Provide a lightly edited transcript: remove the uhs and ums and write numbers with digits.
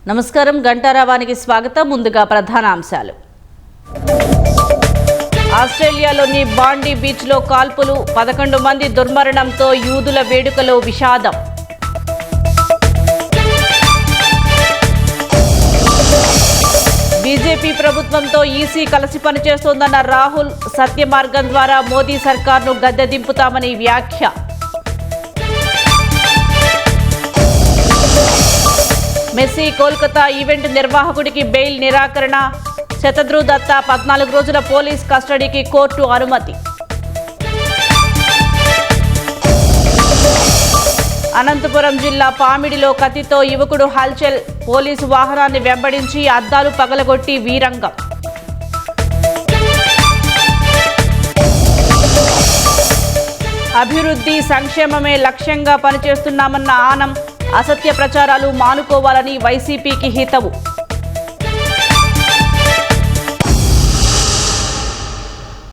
నమస్కారం గంటారావానికి స్వాగతం. ముందుగా ప్రధానాంశాలు. ఆస్ట్రేలియాలోని బాండీ బీచ్లో కాల్పులు, 11 మంది దుర్మరణంతో యూదుల వేడుకలో విషాదం. బీజేపీ ప్రభుత్వంతో ఈసీ కలిసి పనిచేస్తోందన్న రాహుల్, సత్య మార్గం ద్వారా మోదీ సర్కార్ను గద్దె దింపుతామని వ్యాఖ్య. మెస్సీ కోల్కతా ఈవెంట్ నిర్వాహకుడికి బెయిల్ నిరాకరణ. శతద్రు దత్తా 14 రోజుల పోలీస్ కస్టడీకి కోర్టు అనుమతి. అనంతపురం జిల్లా పామిడిలో కత్తితో యువకుడు హల్చల్, పోలీసు వాహనాన్ని వెంబడించి అద్దాలు పగలగొట్టి వీరంగం. అభివృద్ధి సంక్షేమమే లక్ష్యంగా పనిచేస్తున్నామన్న ఆనం, అసత్య ప్రచారాలు మానుకోవాలని వైసీపీకి హితవు.